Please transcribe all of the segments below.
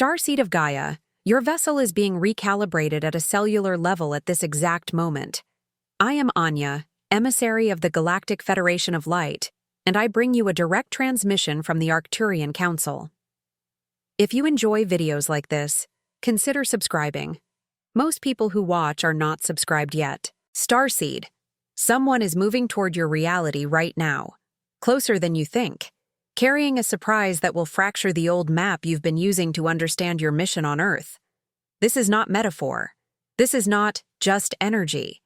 Starseed of Gaia, your vessel is being recalibrated at a cellular level at this exact moment. I am Anya, emissary of the Galactic Federation of Light, and I bring you a direct transmission from the Arcturian Council. If you enjoy videos like this, consider subscribing. Most people who watch are not subscribed yet. Starseed, someone is moving toward your reality right now, closer than you think, carrying a surprise that will fracture the old map you've been using to understand your mission on Earth. This is not metaphor. This is not just energy.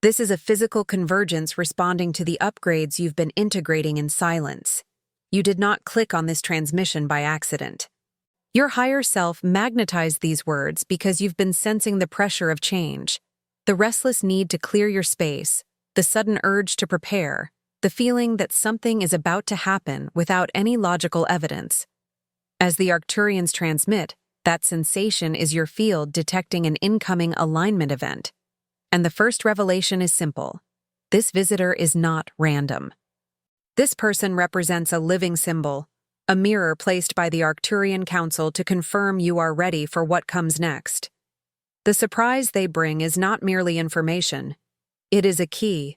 This is a physical convergence responding to the upgrades you've been integrating in silence. You did not click on this transmission by accident. Your higher self magnetized these words because you've been sensing the pressure of change, the restless need to clear your space, the sudden urge to prepare, the feeling that something is about to happen without any logical evidence. As the Arcturians transmit, that sensation is your field detecting an incoming alignment event. And the first revelation is simple. This visitor is not random. This person represents a living symbol, a mirror placed by the Arcturian Council to confirm you are ready for what comes next. The surprise they bring is not merely information. It is a key,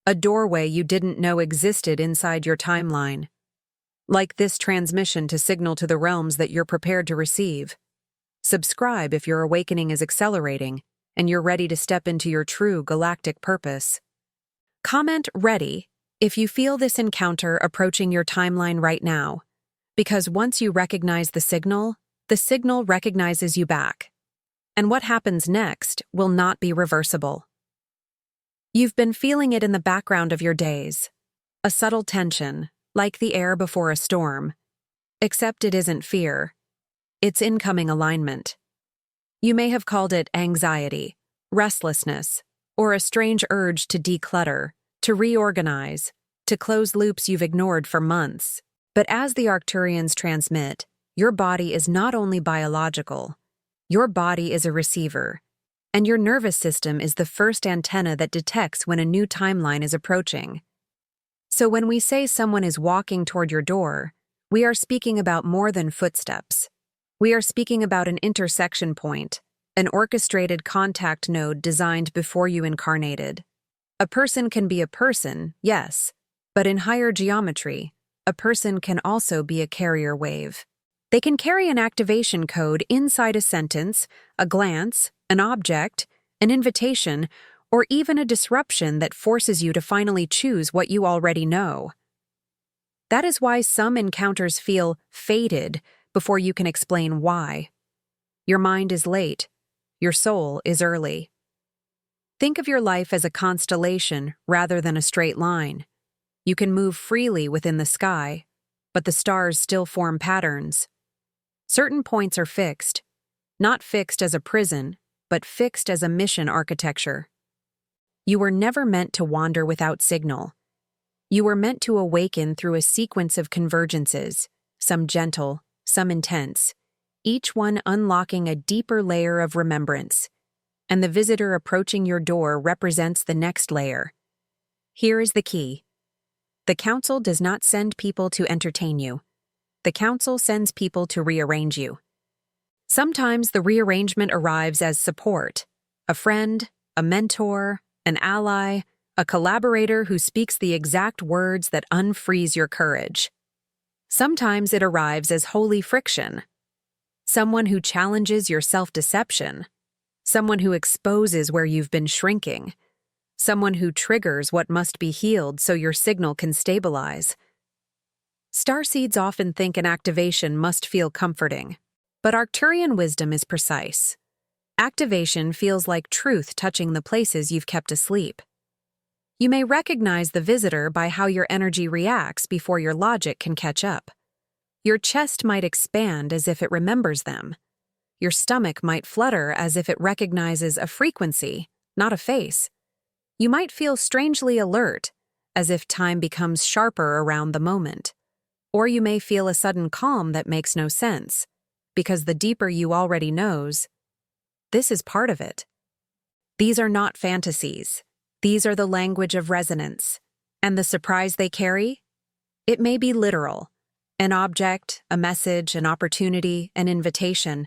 a doorway you didn't know existed inside your timeline. Like this transmission to signal to the realms that you're prepared to receive. Subscribe if your awakening is accelerating and you're ready to step into your true galactic purpose. Comment "ready" if you feel this encounter approaching your timeline right now, because once you recognize the signal recognizes you back. And what happens next will not be reversible. You've been feeling it in the background of your days. A subtle tension, like the air before a storm. Except it isn't fear. It's incoming alignment. You may have called it anxiety, restlessness, or a strange urge to declutter, to reorganize, to close loops you've ignored for months. But as the Arcturians transmit, your body is not only biological. Your body is a receiver, and your nervous system is the first antenna that detects when a new timeline is approaching. So when we say someone is walking toward your door, we are speaking about more than footsteps. We are speaking about an intersection point, an orchestrated contact node designed before you incarnated. A person can be a person, yes, but in higher geometry, a person can also be a carrier wave. They can carry an activation code inside a sentence, a glance, an object, an invitation, or even a disruption that forces you to finally choose what you already know. That is why some encounters feel fated before you can explain why. Your mind is late. Your soul is early. Think of your life as a constellation rather than a straight line. You can move freely within the sky, but the stars still form patterns. Certain points are fixed, not fixed as a prison, but fixed as a mission architecture. You were never meant to wander without signal. You were meant to awaken through a sequence of convergences, some gentle, some intense, each one unlocking a deeper layer of remembrance. And the visitor approaching your door represents the next layer. Here is the key. The Council does not send people to entertain you. The Council sends people to rearrange you. Sometimes the rearrangement arrives as support, a friend, a mentor, an ally, a collaborator who speaks the exact words that unfreeze your courage. Sometimes it arrives as holy friction, someone who challenges your self-deception, someone who exposes where you've been shrinking, someone who triggers what must be healed so your signal can stabilize. Starseeds often think an activation must feel comforting, but Arcturian wisdom is precise. Activation feels like truth touching the places you've kept asleep. You may recognize the visitor by how your energy reacts before your logic can catch up. Your chest might expand as if it remembers them. Your stomach might flutter as if it recognizes a frequency, not a face. You might feel strangely alert, as if time becomes sharper around the moment. Or you may feel a sudden calm that makes no sense, because the deeper you already knows, this is part of it. These are not fantasies. These are the language of resonance. And the surprise they carry? It may be literal, An object, a message, an opportunity, an invitation.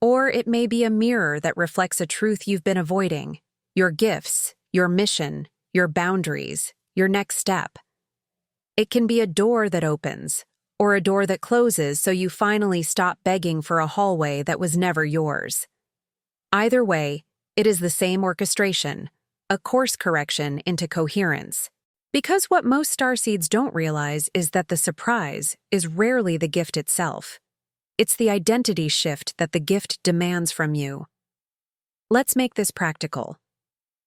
Or it may be a mirror that reflects a truth you've been avoiding, your gifts, your mission, your boundaries, your next step. It can be a door that opens, or a door that closes so you finally stop begging for a hallway that was never yours. Either way, it is the same orchestration, a course correction into coherence. Because what most starseeds don't realize is that the surprise is rarely the gift itself. It's the identity shift that the gift demands from you. Let's make this practical.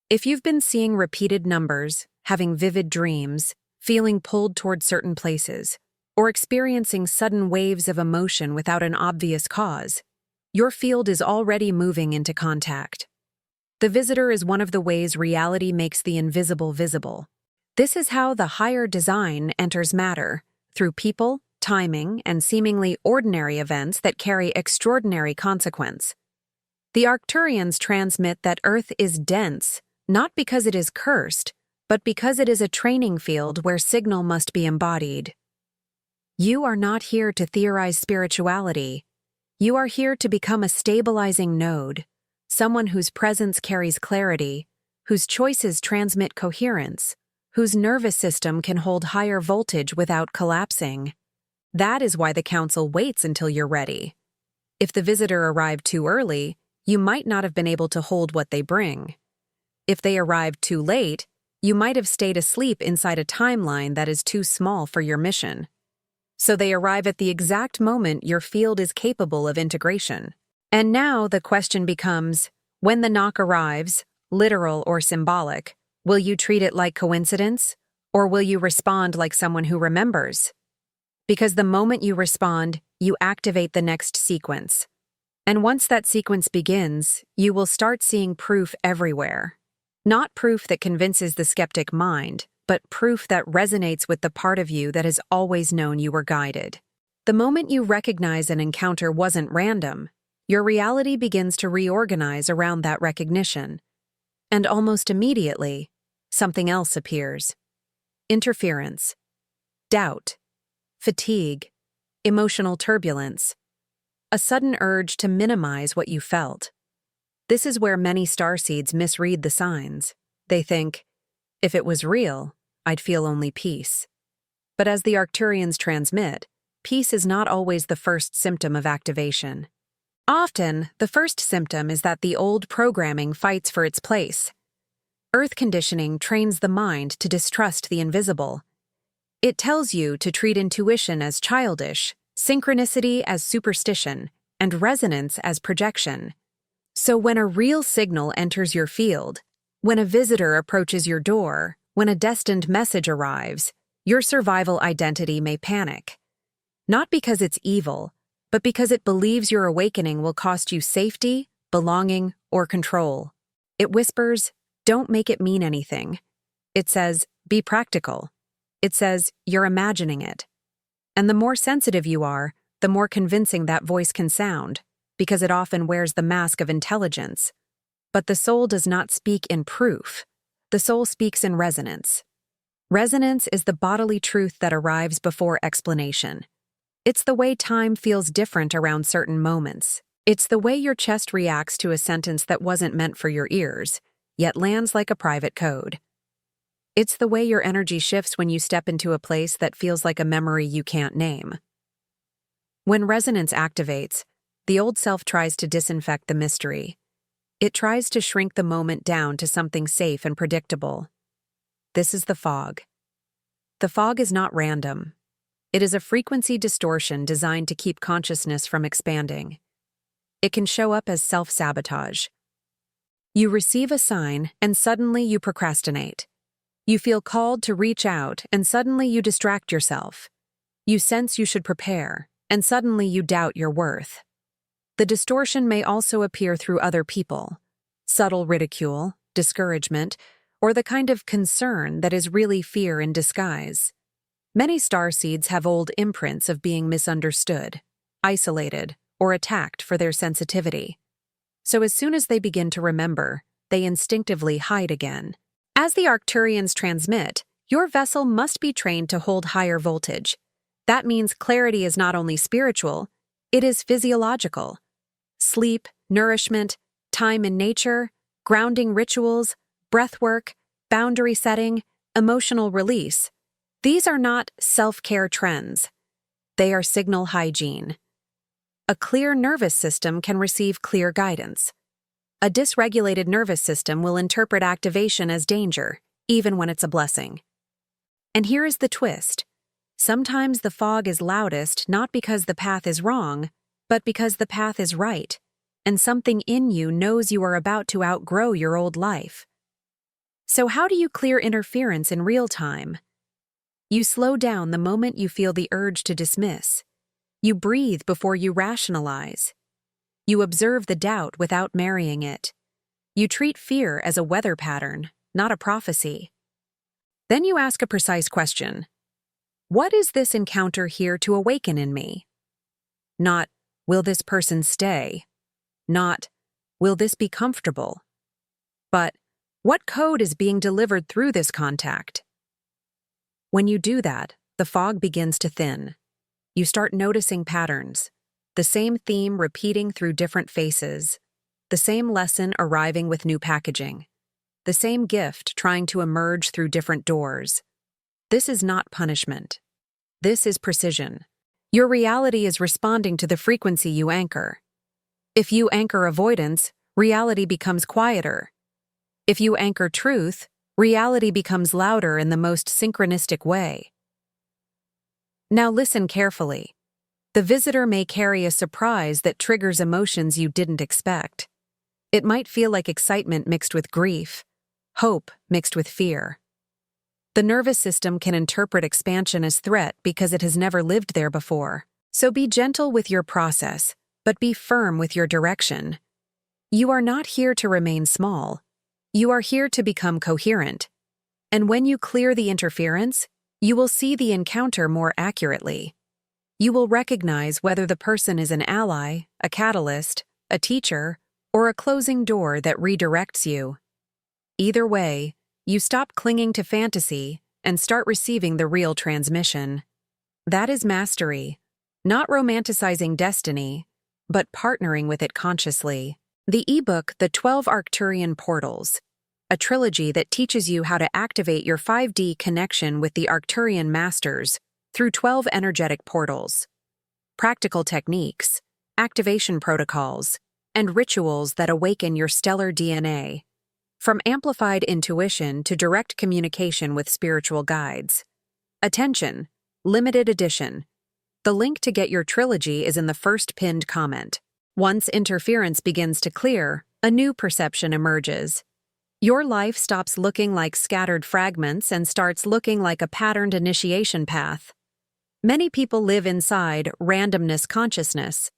If you've been seeing repeated numbers, having vivid dreams, feeling pulled toward certain places, or experiencing sudden waves of emotion without an obvious cause, your field is already moving into contact. The visitor is one of the ways reality makes the invisible visible. This is how the higher design enters matter, through people, timing, and seemingly ordinary events that carry extraordinary consequence. The Arcturians transmit that Earth is dense, not because it is cursed, but because it is a training field where signal must be embodied. You are not here to theorize spirituality. You are here to become a stabilizing node, someone whose presence carries clarity, whose choices transmit coherence, whose nervous system can hold higher voltage without collapsing. That is why the council waits until you're ready. If the visitor arrived too early, you might not have been able to hold what they bring. If they arrived too late, you might have stayed asleep inside a timeline that is too small for your mission. So they arrive at the exact moment your field is capable of integration. And now the question becomes, when the knock arrives, literal or symbolic, will you treat it like coincidence, or will you respond like someone who remembers? Because the moment you respond, you activate the next sequence. And once that sequence begins, you will start seeing proof everywhere. Not proof that convinces the skeptic mind, but proof that resonates with the part of you that has always known you were guided. The moment you recognize an encounter wasn't random, your reality begins to reorganize around that recognition. And almost immediately, something else appears. Interference, doubt, fatigue, emotional turbulence, a sudden urge to minimize what you felt. This is where many starseeds misread the signs. They think, if it was real, I'd feel only peace. But as the Arcturians transmit, peace is not always the first symptom of activation. Often, the first symptom is that the old programming fights for its place. Earth conditioning trains the mind to distrust the invisible. It tells you to treat intuition as childish, synchronicity as superstition, and resonance as projection. So when a real signal enters your field, when a visitor approaches your door, when a destined message arrives, your survival identity may panic. Not because it's evil, but because it believes your awakening will cost you safety, belonging, or control. It whispers, don't make it mean anything. It says, be practical. It says, you're imagining it. And the more sensitive you are, the more convincing that voice can sound, because it often wears the mask of intelligence. But the soul does not speak in proof. The soul speaks in resonance. Resonance is the bodily truth that arrives before explanation. It's the way time feels different around certain moments. It's the way your chest reacts to a sentence that wasn't meant for your ears, yet lands like a private code. It's the way your energy shifts when you step into a place that feels like a memory you can't name. When resonance activates, the old self tries to disinfect the mystery. It tries to shrink the moment down to something safe and predictable. This is the fog. The fog is not random. It is a frequency distortion designed to keep consciousness from expanding. It can show up as self-sabotage. You receive a sign, and suddenly you procrastinate. You feel called to reach out, and suddenly you distract yourself. You sense you should prepare, and suddenly you doubt your worth. The distortion may also appear through other people. Subtle ridicule, discouragement, or the kind of concern that is really fear in disguise. Many starseeds have old imprints of being misunderstood, isolated, or attacked for their sensitivity. So as soon as they begin to remember, they instinctively hide again. As the Arcturians transmit, your vessel must be trained to hold higher voltage. That means clarity is not only spiritual, it is physiological. Sleep, nourishment, time in nature, grounding rituals, breathwork, boundary setting, emotional release. These are not self-care trends. They are signal hygiene. A clear nervous system can receive clear guidance. A dysregulated nervous system will interpret activation as danger, even when it's a blessing. And here is the twist. Sometimes the fog is loudest not because the path is wrong, but because the path is right, and something in you knows you are about to outgrow your old life. So how do you clear interference in real time? You slow down the moment you feel the urge to dismiss. You breathe before you rationalize. You observe the doubt without marrying it. You treat fear as a weather pattern, not a prophecy. Then you ask a precise question. What is this encounter here to awaken in me? Not, will this person stay? Not, will this be comfortable? But, what code is being delivered through this contact? When you do that, the fog begins to thin. You start noticing patterns, the same theme repeating through different faces, the same lesson arriving with new packaging, the same gift trying to emerge through different doors. This is not punishment. This is precision. Your reality is responding to the frequency you anchor. If you anchor avoidance, reality becomes quieter. If you anchor truth, reality becomes louder in the most synchronistic way. Now listen carefully. The visitor may carry a surprise that triggers emotions you didn't expect. It might feel like excitement mixed with grief, hope mixed with fear. The nervous system can interpret expansion as threat because it has never lived there before. So be gentle with your process, but be firm with your direction. You are not here to remain small. You are here to become coherent. And when you clear the interference, you will see the encounter more accurately. You will recognize whether the person is an ally, a catalyst, a teacher, or a closing door that redirects you. Either way, you stop clinging to fantasy and start receiving the real transmission. That is mastery, not romanticizing destiny, but partnering with it consciously. The ebook, The 12 Arcturian Portals, a trilogy that teaches you how to activate your 5D connection with the Arcturian masters through 12 energetic portals. Practical techniques, activation protocols, and rituals that awaken your stellar DNA. From amplified intuition to direct communication with spiritual guides. Attention! Limited edition. The link to get your trilogy is in the first pinned comment. Once interference begins to clear, a new perception emerges. Your life stops looking like scattered fragments and starts looking like a patterned initiation path. Many people live inside randomness consciousness.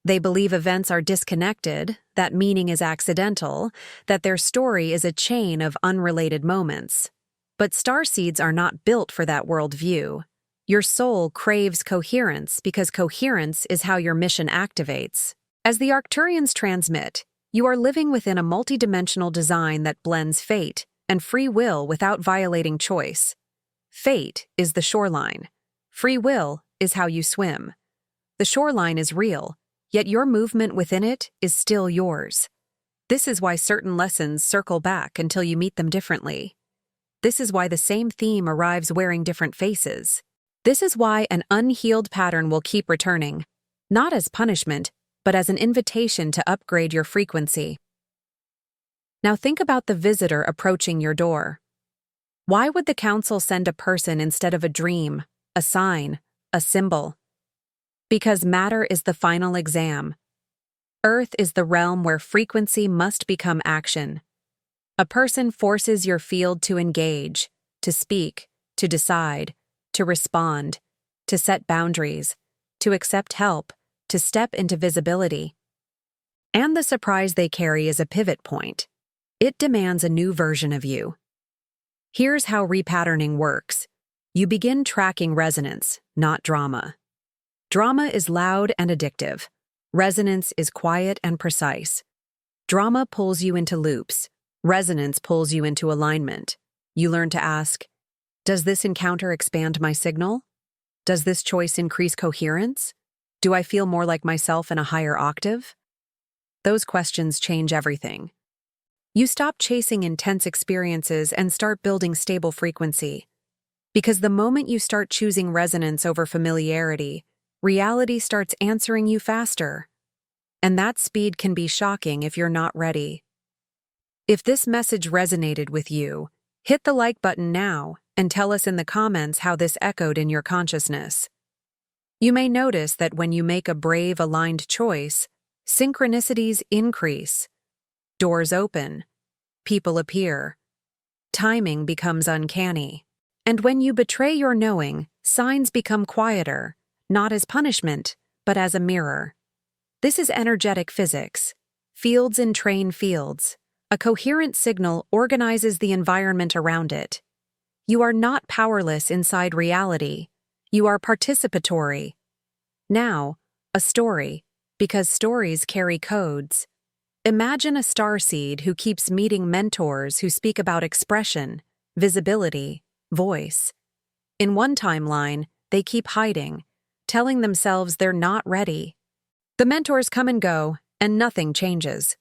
They believe events are disconnected, that meaning is accidental, that their story is a chain of unrelated moments. But starseeds are not built for that worldview. Your soul craves coherence because coherence is how your mission activates. As the Arcturians transmit, you are living within a multidimensional design that blends fate and free will without violating choice. Fate is the shoreline. Free will is how you swim. The shoreline is real, yet your movement within it is still yours. This is why certain lessons circle back until you meet them differently. This is why the same theme arrives wearing different faces. This is why an unhealed pattern will keep returning, not as punishment, but as an invitation to upgrade your frequency. Now think about the visitor approaching your door. Why would the council send a person instead of a dream, a sign, a symbol? Because matter is the final exam. Earth is the realm where frequency must become action. A person forces your field to engage, to speak, to decide, to respond, to set boundaries, to accept help, to step into visibility. And the surprise they carry is a pivot point. It demands a new version of you. Here's how repatterning works. You begin tracking resonance, not drama. Drama is loud and addictive. Resonance is quiet and precise. Drama pulls you into loops. Resonance pulls you into alignment. You learn to ask, does this encounter expand my signal? Does this choice increase coherence? Do I feel more like myself in a higher octave? Those questions change everything. You stop chasing intense experiences and start building stable frequency. Because the moment you start choosing resonance over familiarity, reality starts answering you faster. And that speed can be shocking if you're not ready. If this message resonated with you, hit the like button now and tell us in the comments how this echoed in your consciousness. You may notice that when you make a brave, aligned choice, synchronicities increase. Doors open. People appear. Timing becomes uncanny. And when you betray your knowing, signs become quieter, not as punishment, but as a mirror. This is energetic physics. Fields entrain fields. A coherent signal organizes the environment around it. You are not powerless inside reality. You are participatory. Now, a story, because stories carry codes. Imagine a starseed who keeps meeting mentors who speak about expression, visibility, voice. In one timeline, they keep hiding, telling themselves they're not ready. The mentors come and go, and nothing changes.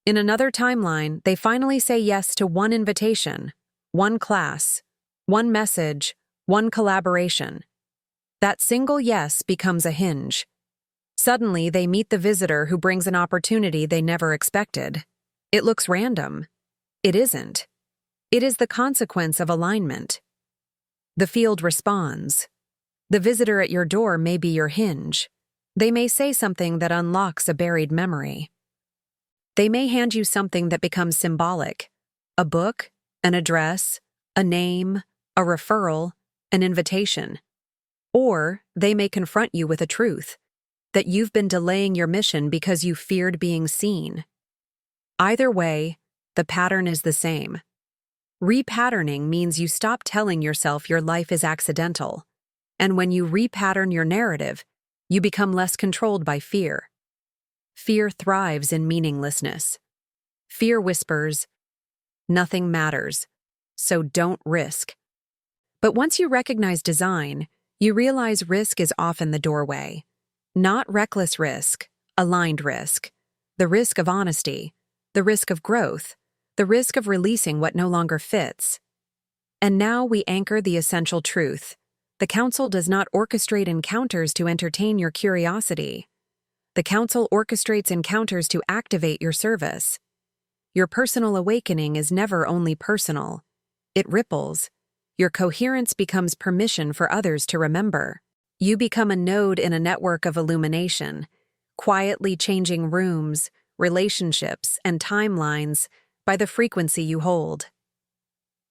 In another timeline, they finally say yes to one invitation, one class, one message, one collaboration. That single yes becomes a hinge. Suddenly, they meet the visitor who brings an opportunity they never expected. It looks random. It isn't. It is the consequence of alignment. The field responds. The visitor at your door may be your hinge. They may say something that unlocks a buried memory. They may hand you something that becomes symbolic: a book, an address, a name, a referral, an invitation. Or they may confront you with a truth, that you've been delaying your mission because you feared being seen. Either way, the pattern is the same. Repatterning means you stop telling yourself your life is accidental, and when you repattern your narrative, you become less controlled by fear. Fear thrives in meaninglessness. Fear whispers, "Nothing matters, so don't risk." But once you recognize design, you realize risk is often the doorway. Not reckless risk, aligned risk. The risk of honesty, the risk of growth, the risk of releasing what no longer fits. And now we anchor the essential truth. The Council does not orchestrate encounters to entertain your curiosity. The Council orchestrates encounters to activate your service. Your personal awakening is never only personal. It ripples. Your coherence becomes permission for others to remember. You become a node in a network of illumination, quietly changing rooms, relationships, and timelines by the frequency you hold.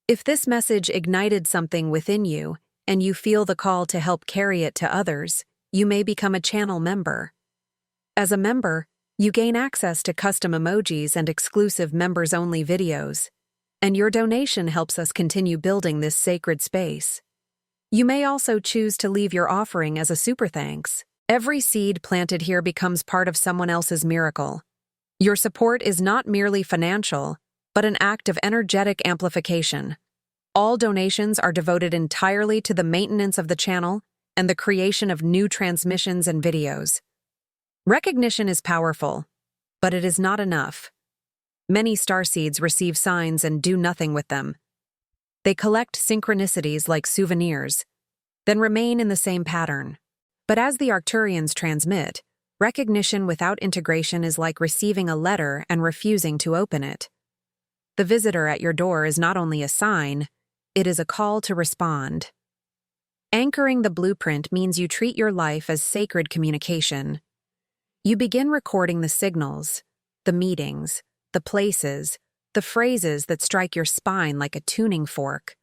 If this message ignited something within you, and you feel the call to help carry it to others, you may become a channel member. As a member, you gain access to custom emojis and exclusive members-only videos, and your donation helps us continue building this sacred space. You may also choose to leave your offering as a super thanks. Every seed planted here becomes part of someone else's miracle. Your support is not merely financial, but an act of energetic amplification. All donations are devoted entirely to the maintenance of the channel and the creation of new transmissions and videos. Recognition is powerful, but it is not enough. Many starseeds receive signs and do nothing with them. They collect synchronicities like souvenirs, then remain in the same pattern. But as the Arcturians transmit, recognition without integration is like receiving a letter and refusing to open it. The visitor at your door is not only a sign, it is a call to respond. Anchoring the blueprint means you treat your life as sacred communication. You begin recording the signals, the meetings, the places, the phrases that strike your spine like a tuning fork.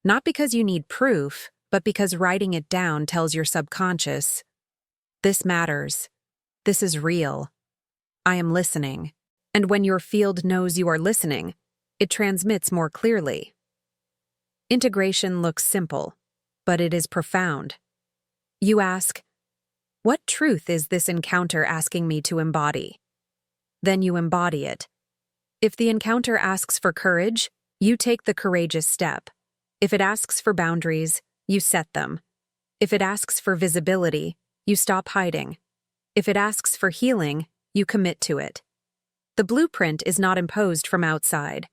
Not because you need proof, but because writing it down tells your subconscious, "This matters. This is real. I am listening." And when your field knows you are listening, it transmits more clearly. Integration looks simple, but it is profound. You ask, "What truth is this encounter asking me to embody?" Then you embody it. If the encounter asks for courage, you take the courageous step. If it asks for boundaries, you set them. If it asks for visibility, you stop hiding. If it asks for healing, you commit to it. The blueprint is not imposed from outside.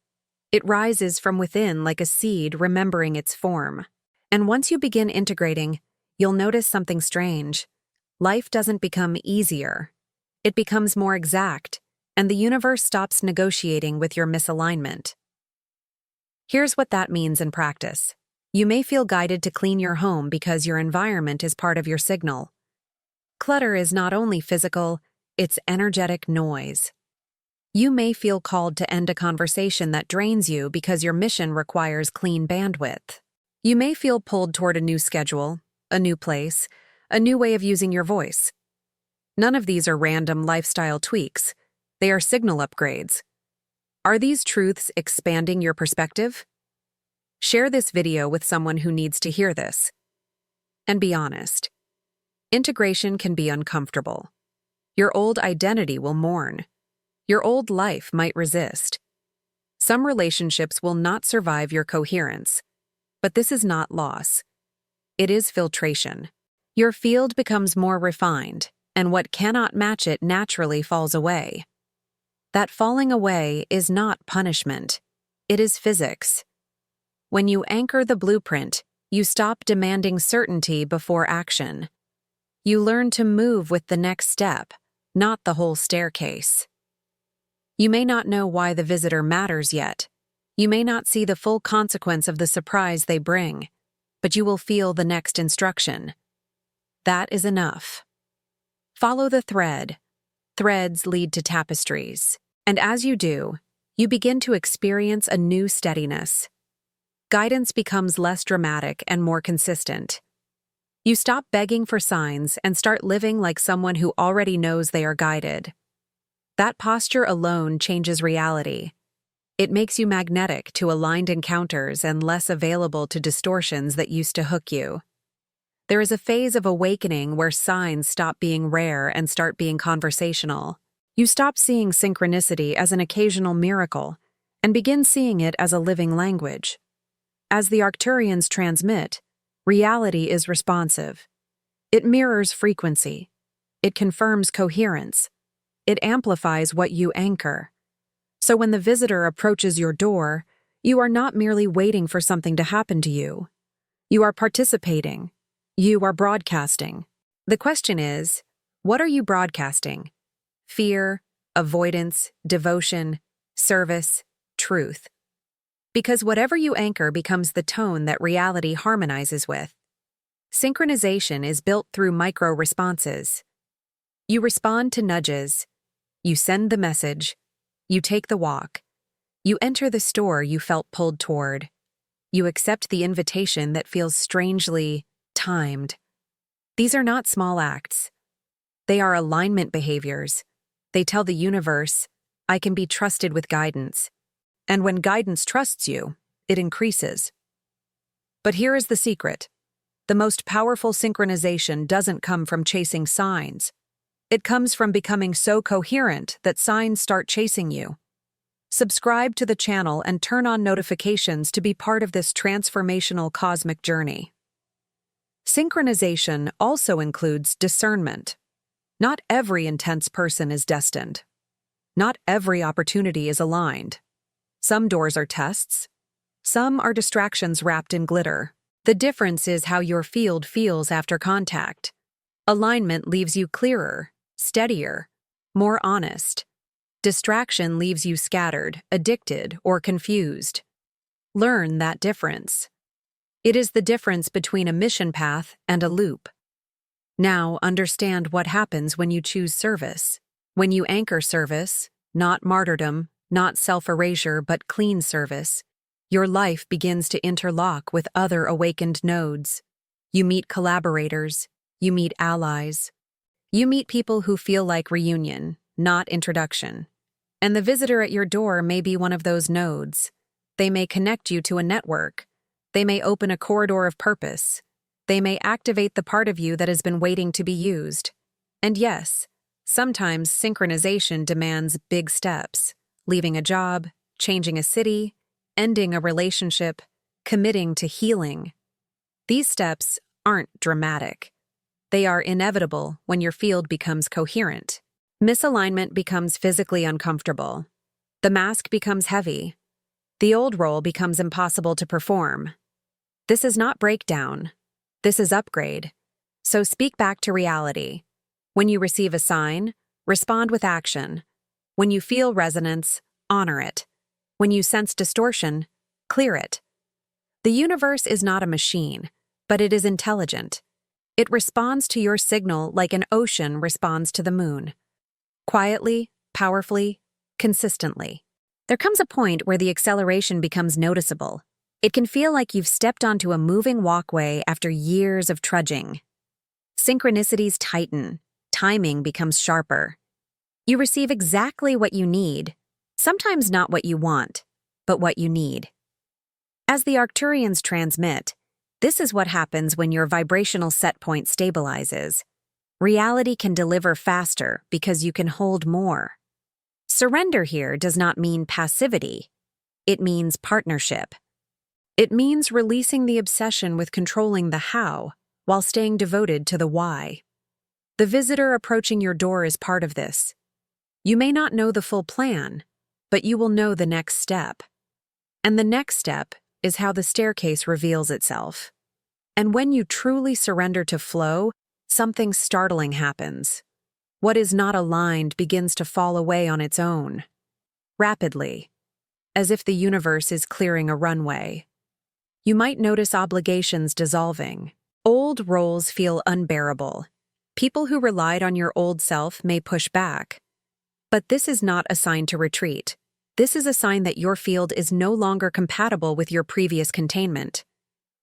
It rises from within like a seed remembering its form. And once you begin integrating, you'll notice something strange. Life doesn't become easier. It becomes more exact, and the universe stops negotiating with your misalignment. Here's what that means in practice. You may feel guided to clean your home because your environment is part of your signal. Clutter is not only physical, it's energetic noise. You may feel called to end a conversation that drains you because your mission requires clean bandwidth. You may feel pulled toward a new schedule, a new place, a new way of using your voice. None of these are random lifestyle tweaks. They are signal upgrades. Are these truths expanding your perspective? Share this video with someone who needs to hear this. And be honest. Integration can be uncomfortable. Your old identity will mourn. Your old life might resist. Some relationships will not survive your coherence. But this is not loss. It is filtration. Your field becomes more refined, and what cannot match it naturally falls away. That falling away is not punishment. It is physics. When you anchor the blueprint, you stop demanding certainty before action. You learn to move with the next step, not the whole staircase. You may not know why the visitor matters yet. You may not see the full consequence of the surprise they bring, but you will feel the next instruction. That is enough. Follow the thread. Threads lead to tapestries. And as you do, you begin to experience a new steadiness. Guidance becomes less dramatic and more consistent. You stop begging for signs and start living like someone who already knows they are guided. That posture alone changes reality. It makes you magnetic to aligned encounters and less available to distortions that used to hook you. There is a phase of awakening where signs stop being rare and start being conversational. You stop seeing synchronicity as an occasional miracle and begin seeing it as a living language. As the Arcturians transmit, reality is responsive. It mirrors frequency. It confirms coherence. It amplifies what you anchor. So when the visitor approaches your door, you are not merely waiting for something to happen to you. You are participating. You are broadcasting. The question is, what are you broadcasting? Fear, avoidance, devotion, service, truth. Because whatever you anchor becomes the tone that reality harmonizes with. Synchronization is built through micro-responses. You respond to nudges. You send the message. You take the walk. You enter the store you felt pulled toward. You accept the invitation that feels strangely timed. These are not small acts. They are alignment behaviors. They tell the universe, I can be trusted with guidance. And when guidance trusts you, it increases. But here is the secret. The most powerful synchronization doesn't come from chasing signs. It comes from becoming so coherent that signs start chasing you. Subscribe to the channel and turn on notifications to be part of this transformational cosmic journey. Synchronization also includes discernment. Not every intense person is destined. Not every opportunity is aligned. Some doors are tests. Some are distractions wrapped in glitter. The difference is how your field feels after contact. Alignment leaves you clearer, steadier, more honest. Distraction leaves you scattered, addicted, or confused. Learn that difference. It is the difference between a mission path and a loop. Now understand what happens when you choose service. When you anchor service, not martyrdom, not self-erasure, but clean service, your life begins to interlock with other awakened nodes. You meet collaborators, you meet allies. You meet people who feel like reunion, not introduction. And the visitor at your door may be one of those nodes. They may connect you to a network. They may open a corridor of purpose. They may activate the part of you that has been waiting to be used. And yes, sometimes synchronization demands big steps, leaving a job, changing a city, ending a relationship, committing to healing. These steps aren't dramatic. They are inevitable when your field becomes coherent. Misalignment becomes physically uncomfortable. The mask becomes heavy. The old role becomes impossible to perform. This is not breakdown. This is upgrade. So speak back to reality. When you receive a sign, respond with action. When you feel resonance, honor it. When you sense distortion, clear it. The universe is not a machine, but it is intelligent. It responds to your signal like an ocean responds to the moon. Quietly, powerfully, consistently. There comes a point where the acceleration becomes noticeable. It can feel like you've stepped onto a moving walkway after years of trudging. Synchronicities tighten. Timing becomes sharper. You receive exactly what you need, sometimes not what you want, but what you need. As the Arcturians transmit, this is what happens when your vibrational set point stabilizes. Reality can deliver faster because you can hold more. Surrender here does not mean passivity. It means partnership. It means releasing the obsession with controlling the how while staying devoted to the why. The visitor approaching your door is part of this. You may not know the full plan, but you will know the next step. And the next step is how the staircase reveals itself. And when you truly surrender to flow, something startling happens. What is not aligned begins to fall away on its own. Rapidly, as if the universe is clearing a runway. You might notice obligations dissolving. Old roles feel unbearable. People who relied on your old self may push back. But this is not a sign to retreat. This is a sign that your field is no longer compatible with your previous containment.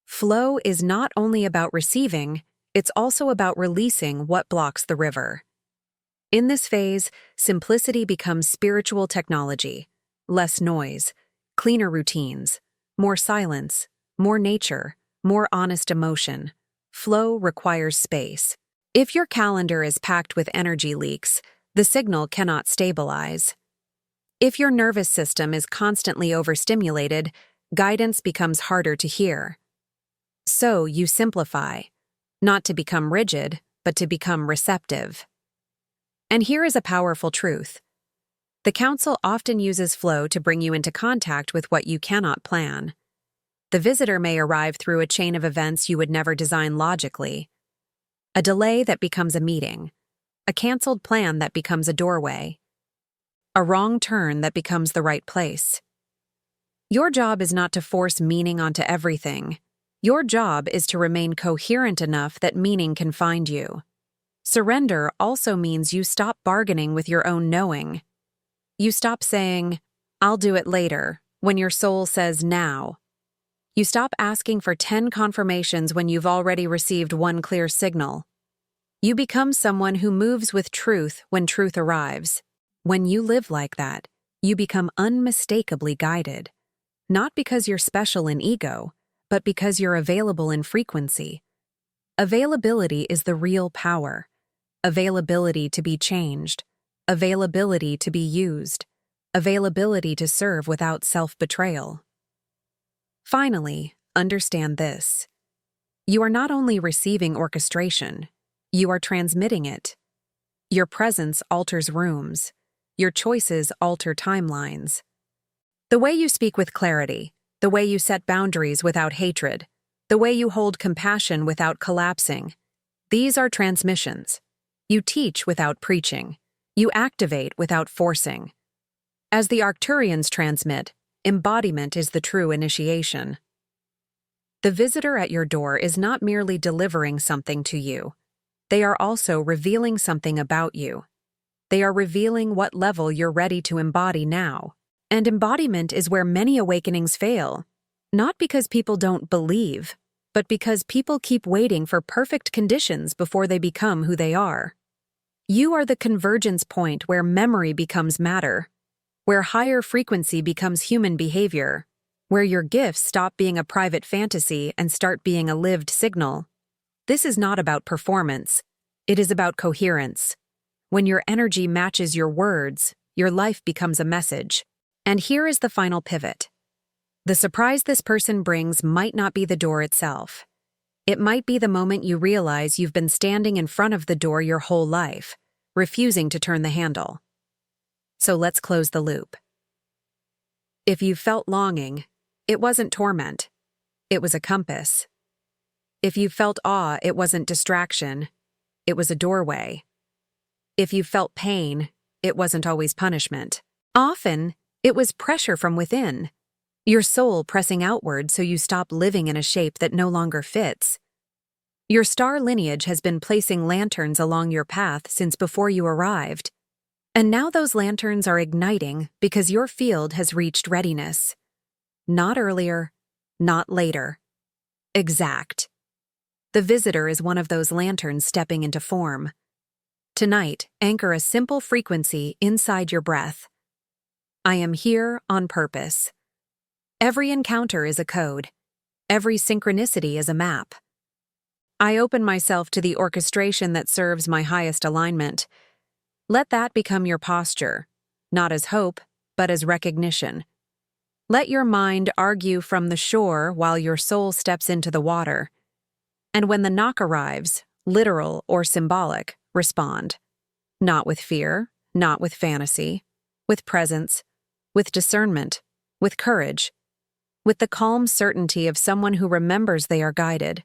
Flow is not only about receiving, it's also about releasing what blocks the river. In this phase, simplicity becomes spiritual technology. Less noise, cleaner routines, more silence, more nature, more honest emotion. Flow requires space. If your calendar is packed with energy leaks, the signal cannot stabilize. If your nervous system is constantly overstimulated, guidance becomes harder to hear. So you simplify, not to become rigid, but to become receptive. And here is a powerful truth. The Council often uses flow to bring you into contact with what you cannot plan. The visitor may arrive through a chain of events you would never design logically. A delay that becomes a meeting. A canceled plan that becomes a doorway. A wrong turn that becomes the right place. Your job is not to force meaning onto everything. Your job is to remain coherent enough that meaning can find you. Surrender also means you stop bargaining with your own knowing. You stop saying, "I'll do it later," when your soul says now. You stop asking for 10 confirmations when you've already received one clear signal. You become someone who moves with truth when truth arrives. When you live like that, you become unmistakably guided. Not because you're special in ego, but because you're available in frequency. Availability is the real power. Availability to be changed. Availability to be used. Availability to serve without self-betrayal. Finally, understand this. You are not only receiving orchestration, you are transmitting it. Your presence alters rooms. Your choices alter timelines. The way you speak with clarity, the way you set boundaries without hatred, the way you hold compassion without collapsing, these are transmissions. You teach without preaching. You activate without forcing. As the Arcturians transmit, embodiment is the true initiation. The visitor at your door is not merely delivering something to you. They are also revealing something about you. They are revealing what level you're ready to embody now. And embodiment is where many awakenings fail. Not because people don't believe, but because people keep waiting for perfect conditions before they become who they are. You are the convergence point where memory becomes matter, where higher frequency becomes human behavior, where your gifts stop being a private fantasy and start being a lived signal. This is not about performance. It is about coherence. When your energy matches your words, your life becomes a message. And here is the final pivot. The surprise this person brings might not be the door itself. It might be the moment you realize you've been standing in front of the door your whole life, refusing to turn the handle. So let's close the loop. If you felt longing, it wasn't torment. It was a compass. If you felt awe, it wasn't distraction. It was a doorway. If you felt pain, it wasn't always punishment. Often, it was pressure from within. Your soul pressing outward so you stop living in a shape that no longer fits. Your star lineage has been placing lanterns along your path since before you arrived. And now those lanterns are igniting because your field has reached readiness. Not earlier, not later. Exact. The visitor is one of those lanterns stepping into form. Tonight, anchor a simple frequency inside your breath. I am here on purpose. Every encounter is a code. Every synchronicity is a map. I open myself to the orchestration that serves my highest alignment. Let that become your posture, not as hope, but as recognition. Let your mind argue from the shore while your soul steps into the water. And when the knock arrives, literal or symbolic, respond. Not with fear, not with fantasy, with presence, with discernment, with courage, with the calm certainty of someone who remembers they are guided.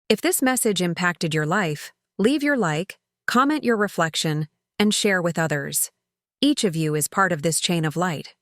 If this message impacted your life, leave your like, comment your reflection, and share with others. Each of you is part of this chain of light.